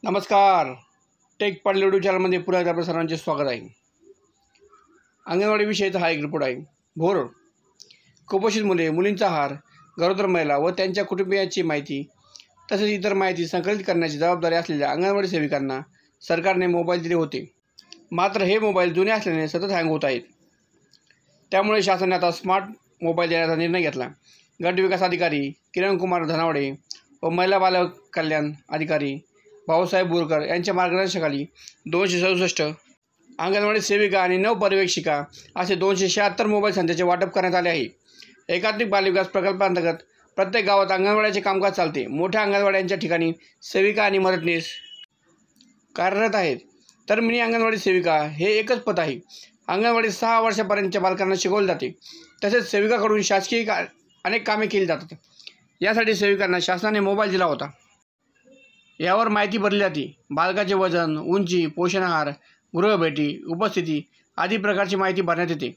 नमस्कार. Take Patil YouTube चॅनलमध्ये पुन्हा एकदा आपल्या सर्वांचे स्वागत आहे. अंगणवाडी विषयीचा हा एक रिपोर्ट आहे. भोर कुपोषित मुलींचा आहार, गरोदर महिला व त्यांच्या कुटुंबियांची माहिती तसेच इतर माहिती संकलित करण्याची जबाबदारी असलेल्या अंगणवाडी सेविकांना सरकारने मोबाईल दिले होते. मात्र हे मोबाईल जुने असल्याने सतत हँग होत आहेत. त्यामुळे शासनाने आता स्मार्ट मोबाईल देण्याचा निर्णय घेतला. गट विकास अधिकारी किरण कुमार धनावडे व महिला बाल कल्याण अधिकारी भाऊसाहेब बोरकर यांच्या मार्गदर्शनाखाली 267 अंगणवाडी सेविका आणि 9 पर्यवेक्षिका असे 276 मोबाईल संचाचे वाटप करण्यात आले आहे. एकात्मिक बालविकास प्रकल्पांतर्गत प्रत्येक गावात अंगणवाड्याचे कामकाज चालते. मोठ्या अंगणवाड्यांच्या ठिकाणी सेविका आणि मदतनीस कार्यरत आहेत. तर मिनी अंगणवाडी सेविका हे एकच पद आहे. अंगणवाडीत 6 वर्षापर्यंतच्या बालकांना शिकवले जाते. तसेच सेविकाकडून शासकीय अनेक कामे केली जातात. यासाठी सेविकांना शासनाने मोबाईल दिला होता. यावर माहिती भरली जाते. बालकाचे वजन, उंची, पोषण आहार, गृहभेटी, उपस्थिती आदी प्रकारची माहिती भरण्यात येते.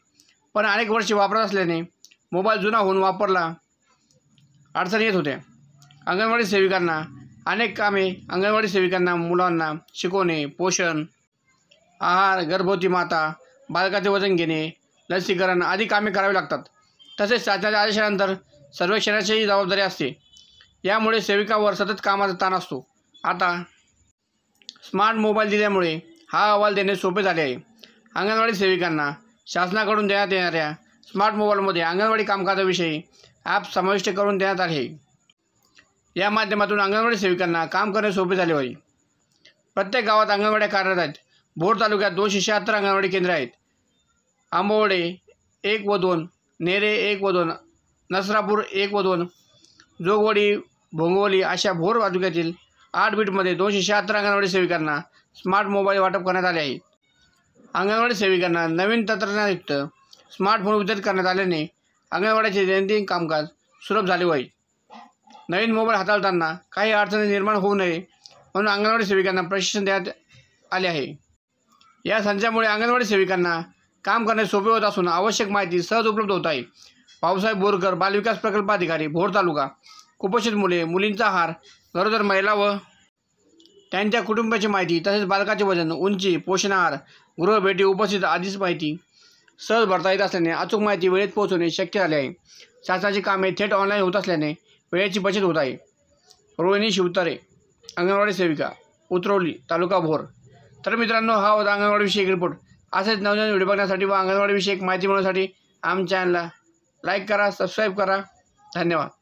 पण अनेक वर्षे वापरत असल्याने मोबाईल जुना होऊन वापरला अडचणी येत होत्या. अंगणवाडी सेविकांना मुलांना शिकवणे, पोषण आहार, गर्भवती माता, बालकाचे वजन घेणे, लसीकरण आदी कामे करावी लागतात. तसेच शासनाच्या आदेशानंतर सर्वेक्षणाचीही जबाबदारी असते. यामुळे सेविकांवर सतत कामाचा ताण असतो. आता स्मार्ट मोबाईल दिल्यामुळे हा अहवाल देणे सोपे झाले आहे. अंगणवाडी सेविकांना शासनाकडून देण्यात येणाऱ्या स्मार्ट मोबाईलमध्ये अंगणवाडी कामकाजाविषयी ॲप समाविष्ट करून देण्यात आले आहे. या माध्यमातून अंगणवाडी सेविकांना काम करणे सोपे झाले आहे. प्रत्येक गावात अंगणवाड्या कार्यरत आहेत. भोर तालुक्यात 276 अंगणवाडी केंद्रे आहेत. आंबवडे 1 व 2, नेरे 1 व 2, नसरापूर 1 व 2, जोगवडी, भोंगवली अशा भोर तालुक्यातील 8 बीटमध्ये 276 अंगणवाडी सेविकांना स्मार्ट मोबाईल वाटप करण्यात आले आहे. अंगणवाडी सेविकांना नवीन तंत्रज्ञानयुक्त स्मार्टफोन वितरित करण्यात आल्याने अंगणवाड्याचे दैनंदिन कामकाज सुलभ झाले आहे. नवीन मोबाईल हाताळताना काही अडचणी निर्माण होऊ नये म्हणून अंगणवाडी सेविकांना प्रशिक्षण देण्यात आले आहे. या संचामुळे अंगणवाडी सेविकांना काम करणे सोपे होत असून आवश्यक माहिती सहज उपलब्ध होत आहे. भाऊसाहेब बोरकर, बालविकास प्रकल्प अधिकारी, भोर तालुका. कुपोषित मुलींचा आहार, गरोदर महिला व त्यांच्या कुटुंबाची माहिती तसेच बालकाचे वजन, उंची, पोषण आहार, गृहभेटी, उपस्थिती आदीच माहिती सहज भरता येत असल्याने अचूक माहिती वेळेत पोहोचवणे शक्य झाले आहे. शासनाची कामे थेट ऑनलाईन होत असल्याने वेळेची बचत होत आहे. रोहिणी शिवतारे, अंगणवाडी सेविका, उतरवली, तालुका भोर. तर मित्रांनो, हा होता अंगणवाडीविषयी एक रिपोर्ट. असेच नवनवीन व्हिडिओ बघण्यासाठी व अंगणवाडीविषयी माहिती मिळवण्यासाठी आमच्या चॅनलला लाईक करा, सबस्क्राईब करा. धन्यवाद.